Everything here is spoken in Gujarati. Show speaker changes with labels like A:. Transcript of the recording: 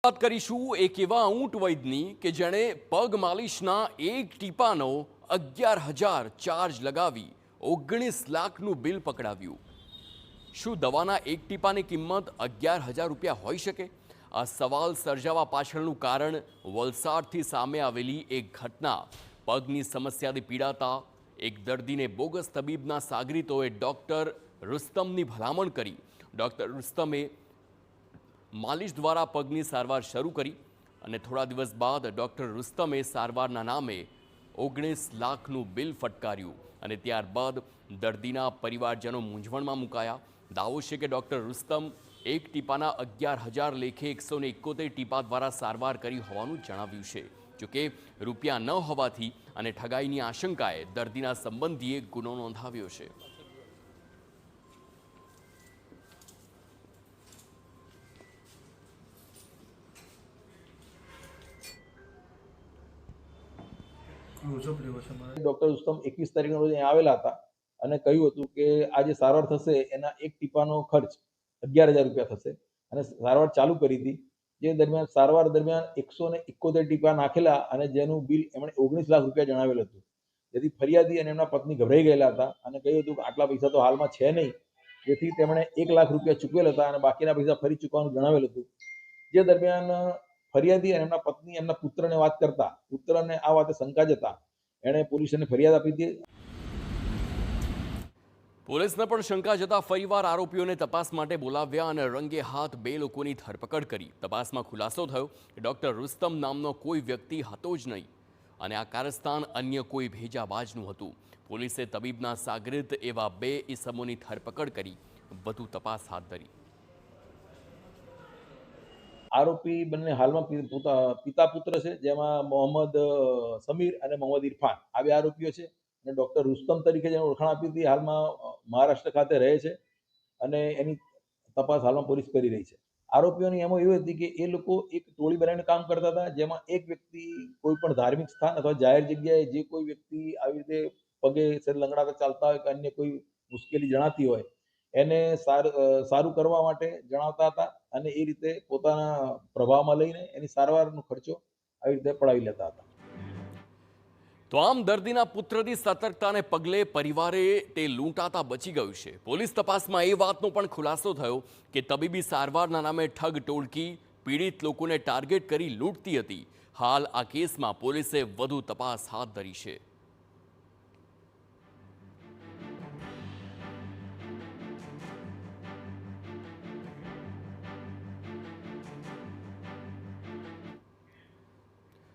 A: વાત કરીશું એક એવા ઊંટ વૈદની કે જેણે પગ માલિશના એક ટીપાનો 11,000 ચાર્જ લગાવી 19 લાખનું બિલ પકડાવ્યું। શું દવાના એક ટીપાની કિંમત 11,000 રૂપિયા હોઈ શકે? આ સવાલ સર્જાવા પાછળનું કારણ વલસાડથી સામે આવેલી એક ઘટના। પગની સમસ્યાથી પીડાતા એક દર્દીને બોગસ તબીબના સાગરીતોએ ડૉક્ટર રુસ્તમની ભલામણ કરી। ડૉક્ટર રુસ્તમે માલિશ દ્વારા પગની સારવાર શરૂ કરી અને થોડા દિવસ બાદ ડૉક્ટર રુસ્તમે સારવારના નામે 19 લાખનું બિલ ફટકાર્યું અને ત્યારબાદ દર્દીના પરિવારજનો મૂંઝવણમાં મુકાયા। દાવો છે કે ડૉક્ટર રુસ્તમ એક ટીપાના 11,000 લેખે 171 ટીપા દ્વારા સારવાર કરી હોવાનું જણાવ્યું છે। જોકે રૂપિયા ન હોવાથી અને ઠગાઈની આશંકાએ દર્દીના સંબંધીએ ગુનો નોંધાવ્યો છે।
B: ડૉક્ટર રુસ્તમ 21 તારીખના રોજ અહીંયા આવેલા હતા અને કહ્યું હતું કે આ જે સારવાર થશે એના એક ટીપાનો ખર્ચ 11,000 રૂપિયા થશે અને સારવાર ચાલુ કરી હતી। જે દરમિયાન સારવાર દરમિયાન 171 ટીપા નાખેલા અને જેનું બિલ એમણે 19 લાખ રૂપિયા જણાવેલું હતું। જેથી ફરિયાદી અને એમના પત્ની ગભરાઈ ગયેલા હતા અને કહ્યું હતું કે આટલા પૈસા તો હાલમાં છે નહીં, જેથી તેમણે 1 લાખ રૂપિયા ચૂકવેલ હતા અને બાકીના પૈસા ફરી ચૂકવવાનું જણાવેલું હતું। જે દરમિયાન ફરિયાદી અને એમના પત્ની એમના પુત્રને વાત કરતા પુત્રને આ વાતે શંકા જતા એણે પોલીસને ફરિયાદ આપી હતી।
A: પોલીસને પણ શંકા જતા ફરીવાર આરોપીઓને તપાસ માટે બોલાવ્યા અને રંગે હાથ 2 લોકોની ધરપકડ કરી। તપાસમાં ખુલાસો થયો કે ડૉક્ટર રુસ્તમ નામનો કોઈ વ્યક્તિ હતો જ નહીં અને આ કારસ્તાન અન્ય કોઈ ભેજાબાજનું હતું। પોલીસે તબીબના સાગરીત એવા 2 ઈસમોની ધરપકડ કરી વધુ તપાસ હાથ ધરી।
B: આરોપી બંને હાલમાં પિતા પુત્ર છે, જેમાં મોહમ્મદ સમીર અને મોહમ્મદ ઇરફાન આ 2 આરોપીઓ છે અને ડૉક્ટર રુસ્તમ તરીકે જેને ઓળખાણ આપી હતી હાલમાં મહારાષ્ટ્ર ખાતે રહે છે અને એની તપાસ હાલમાં પોલીસ કરી રહી છે। આરોપીઓની એમાં એવી હતી કે એ લોકો એક ટોળી બનાવીને કામ કરતા હતા, જેમાં એક વ્યક્તિ કોઈ પણ ધાર્મિક સ્થાન અથવા જાહેર જગ્યાએ જે કોઈ વ્યક્તિ આવી રીતે પગે લંગડાતા ચાલતા હોય કે અન્ય કોઈ મુશ્કેલી જણાતી હોય એને સારું કરવા માટે જણાવતા હતા અને એ રીતે પોતાના પ્રભાવમાં લઈને એની સારવારનો ખર્ચો આવી રીતે પડાવી લેતા હતા।
A: તો આમ દર્દીના પુત્રની સતર્કતાને પગલે પરિવારે તે લૂંટાતા બચી ગયું છે। પોલીસ તપાસમાં એ વાતનો પણ ખુલાસો થયો કે તબીબી સારવારના નામે ઠગ ટોળકી પીડિત લોકોને ટાર્ગેટ કરી લૂંટતી હતી। હાલ આ કેસમાં પોલીસે વધુ તપાસ હાથ ધરી છે।